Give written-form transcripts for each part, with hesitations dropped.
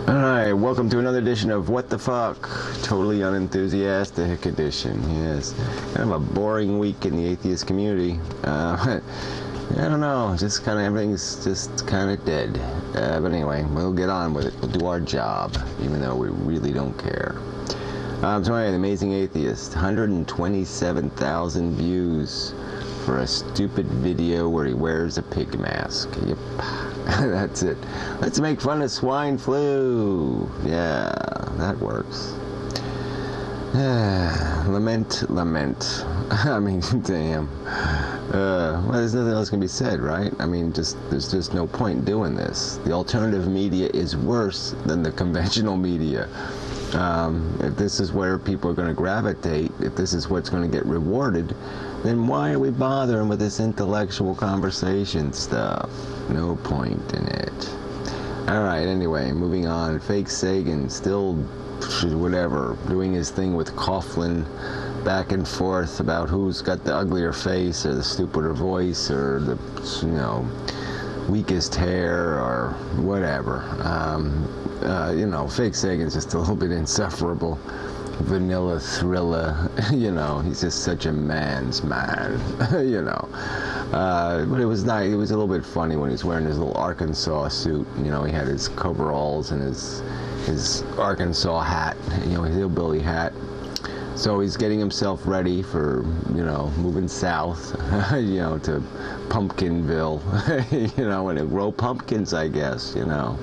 Alright, welcome to another edition of What the Fuck? Totally unenthusiastic edition, yes. Kind of a boring week in the atheist community. I don't know, just kind of everything's just kind of dead. But anyway, we'll get on with it. We'll do our job, even though we really don't care. So anyway, The Amazing Atheist, 127,000 views for a stupid video where he wears a pig mask. Yep. That's it. Let's make fun of swine flu. Yeah, that works. Lament. I mean, damn. Well, there's nothing else can be said, right? I mean, there's just no point in doing this. The alternative media is worse than the conventional media. If this is where people are going to gravitate, if this is what's going to get rewarded, then why are we bothering with this intellectual conversation stuff? No point in it. Alright, anyway, moving on. Fake Sagan, still, whatever, doing his thing with Coughlin, back and forth about who's got the uglier face, or the stupider voice, or the, weakest hair, or whatever. Fake Sagan's just a little bit insufferable. Vanilla Thriller, he's just such a man's man, but it was nice. It was a little bit funny when he's wearing his little Arkansas suit. He had his coveralls and his Arkansas hat, his hillbilly hat. So he's getting himself ready for, moving south, to Pumpkinville, and grow pumpkins, I guess, and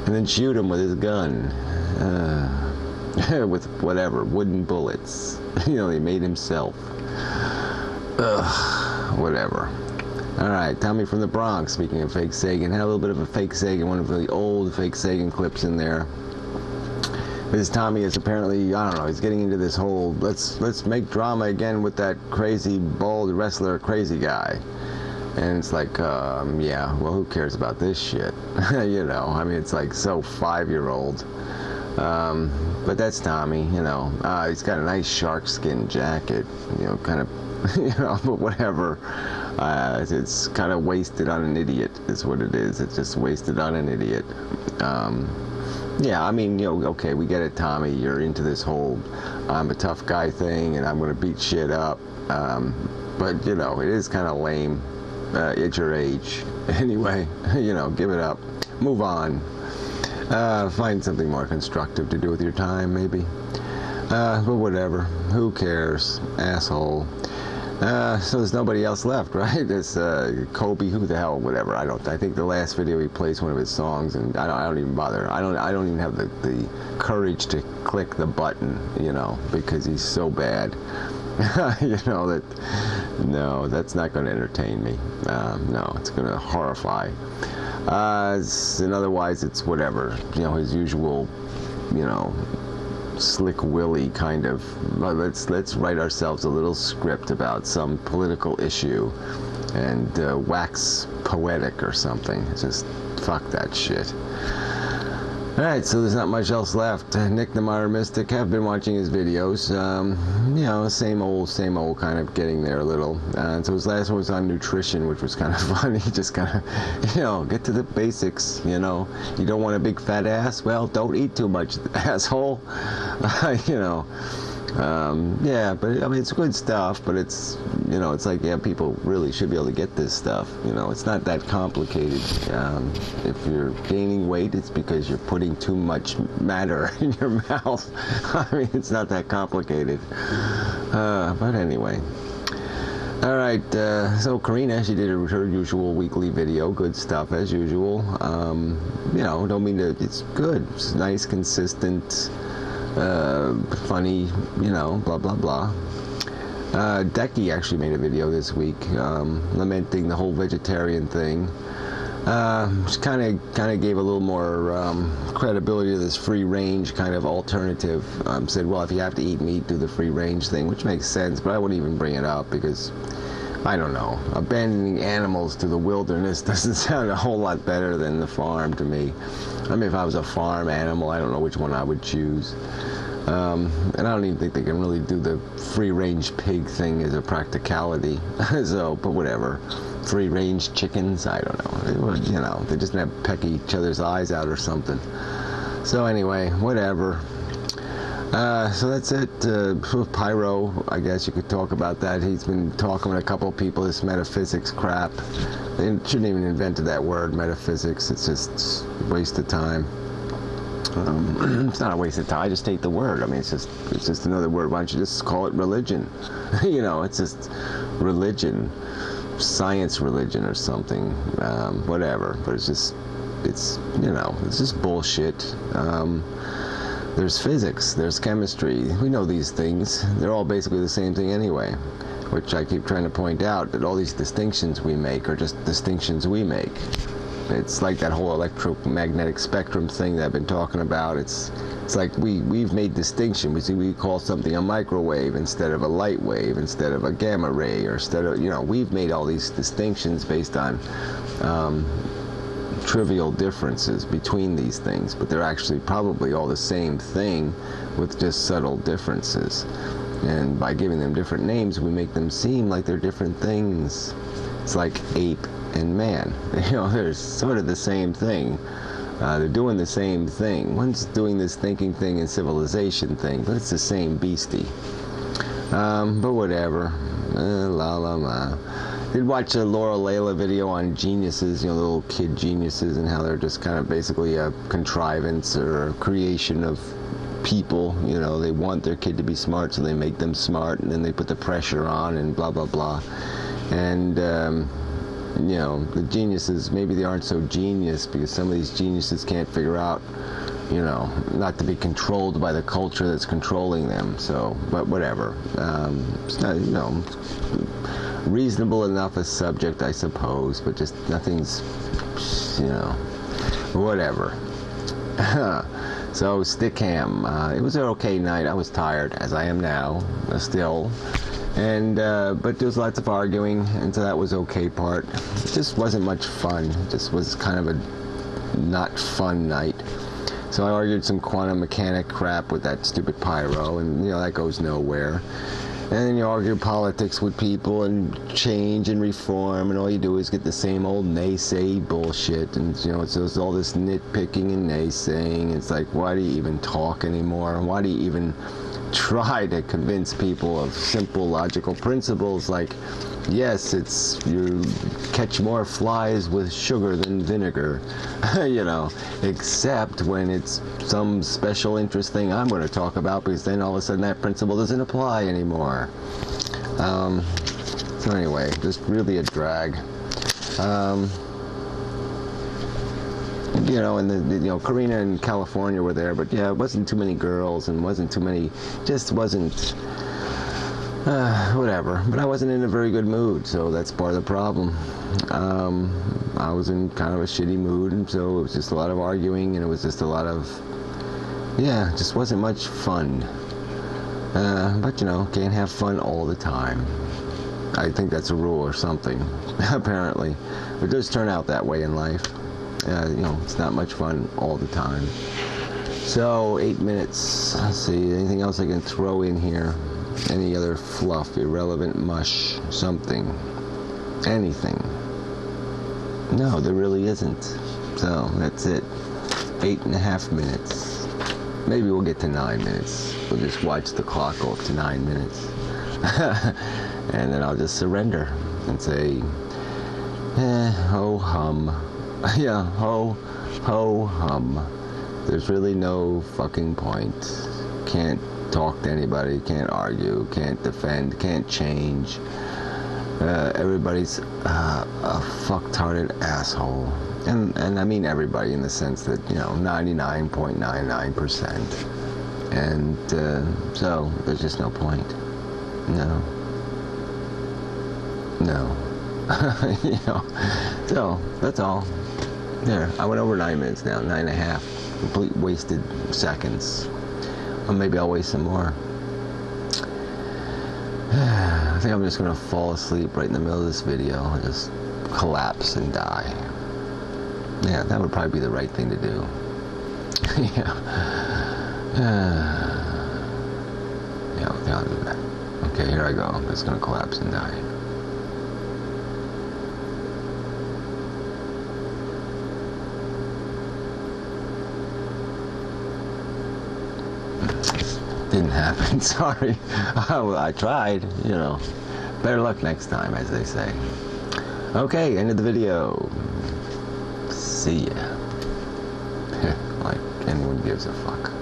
then shoot him with his gun. With whatever, wooden bullets. He made himself. Whatever. Alright, Tommy from the Bronx, speaking of Fake Sagan, had a little bit of a Fake Sagan, one of the old Fake Sagan clips in there. This Tommy is apparently, I don't know, he's getting into this whole, let's make drama again with that crazy, bald wrestler, crazy guy. And it's like, yeah, well, who cares about this shit? I mean, it's like so 5-year-old. But that's Tommy, he's got a nice shark skin jacket, kind of, but whatever. It's kind of wasted on an idiot is what it is. It's just wasted on an idiot. Yeah, I mean, okay, we get it, Tommy. You're into this whole I'm a tough guy thing and I'm going to beat shit up. But, it is kind of lame at your age. Anyway, give it up. Move on. Find something more constructive to do with your time, maybe. But whatever. Who cares? Asshole. So there's nobody else left, right? There's Kobe, who the hell, whatever. I think the last video he plays one of his songs, and I don't even bother. I don't even have the courage to click the button, because he's so bad. No, that's not going to entertain me. No, it's going to horrify. And otherwise, it's whatever. His usual, Slick Willy kind of. Let's write ourselves a little script about some political issue, and wax poetic or something. Just fuck that shit. Alright, so there's not much else left. Nick the Modern Mystic, have been watching his videos. Same old kind of getting there a little. So his last one was on nutrition, which was kind of funny. Just kind of, get to the basics, You don't want a big fat ass? Well, don't eat too much, asshole. Yeah, but I mean, it's good stuff, but it's, it's like, yeah, people really should be able to get this stuff. It's not that complicated. If you're gaining weight, it's because you're putting too much matter in your mouth. I mean, it's not that complicated. But anyway. Alright, so Karina, she did her usual weekly video. Good stuff, as usual. Don't mean to, it's good. It's nice, consistent, funny, blah blah blah. Decky actually made a video this week, lamenting the whole vegetarian thing. Which kind of gave a little more credibility to this free range kind of alternative. Said, well, if you have to eat meat, do the free range thing, which makes sense. But I wouldn't even bring it up because I don't know. Abandoning animals to the wilderness doesn't sound a whole lot better than the farm to me. I mean, if I was a farm animal, I don't know which one I would choose. And I don't even think they can really do the free-range pig thing as a practicality. So, but whatever. Free-range chickens, I don't know. They're just gonna peck each other's eyes out or something. So anyway, whatever. So that's it. Pyro, I guess you could talk about that. He's been talking with a couple of people, this metaphysics crap. They shouldn't even invented that word, metaphysics. It's just a waste of time. It's not a waste of time. I just hate the word. I mean, it's just another word. Why don't you just call it religion? You know, it's just religion, science religion or something, whatever. But it's just bullshit. There's physics, there's chemistry. We know these things. They're all basically the same thing anyway, which I keep trying to point out, that all these distinctions we make are just distinctions we make. It's like that whole electromagnetic spectrum thing that I've been talking about. It's like we've made distinction. We call something a microwave instead of a light wave, instead of a gamma ray, or instead of, we've made all these distinctions based on trivial differences between these things, but they're actually probably all the same thing with just subtle differences. And by giving them different names, we make them seem like they're different things. It's like ape and man. They're sort of the same thing. They're doing the same thing. One's doing this thinking thing and civilization thing, but it's the same beastie. But whatever. La la la. Did watch a Laura Layla video on geniuses, little kid geniuses, and how they're just kind of basically a contrivance or a creation of people. They want their kid to be smart, so they make them smart, and then they put the pressure on and blah, blah, blah. And, the geniuses, maybe they aren't so genius because some of these geniuses can't figure out, not to be controlled by the culture that's controlling them. So, but whatever. It's not, reasonable enough a subject, I suppose, but just nothing's, whatever. So, Stickham, it was an okay night. I was tired, as I am now, still, and but there was lots of arguing, and so that was okay part. It just wasn't much fun. It just was kind of a not fun night. So I argued some quantum mechanic crap with that stupid Pyro, and that goes nowhere. And then you argue politics with people and change and reform, and all you do is get the same old naysay bullshit. And it's all this nitpicking and naysaying. It's like, why do you even talk anymore? Why do you even try to convince people of simple logical principles like, yes, you catch more flies with sugar than vinegar, except when it's some special interest thing I'm going to talk about, because then all of a sudden that principle doesn't apply anymore. So anyway, just really a drag. And Karina and California were there, but yeah, it wasn't too many girls and just wasn't, whatever. But I wasn't in a very good mood, so that's part of the problem. I was in kind of a shitty mood, and so it was just a lot of arguing, and it was just a lot of, it just wasn't much fun. But can't have fun all the time. I think that's a rule or something, apparently. It does turn out that way in life. It's not much fun all the time. So, 8 minutes. Let's see, anything else I can throw in here? Any other fluff, irrelevant mush, something, anything? No, there really isn't. So, that's it. 8.5 minutes. Maybe we'll get to 9 minutes. We'll just watch the clock go up to 9 minutes. And then I'll just surrender and say, ho hum. Yeah, ho hum. There's really no fucking point. Can't talk to anybody, can't argue, can't defend, can't change. Everybody's a fucktarded asshole. And I mean everybody in the sense that, 99.99%. And so there's just no point. No. So that's all. There, I went over 9 minutes now, 9.5. Complete wasted seconds. Or maybe I'll waste some more. I think I'm just going to fall asleep right in the middle of this video and just collapse and die. Yeah, that would probably be the right thing to do. Yeah, I'll do that. Okay, here I go. I'm just going to collapse and die. Didn't happen. Sorry. I tried, you know. Better luck next time, as they say. Okay, end of the video. See ya. Like anyone gives a fuck.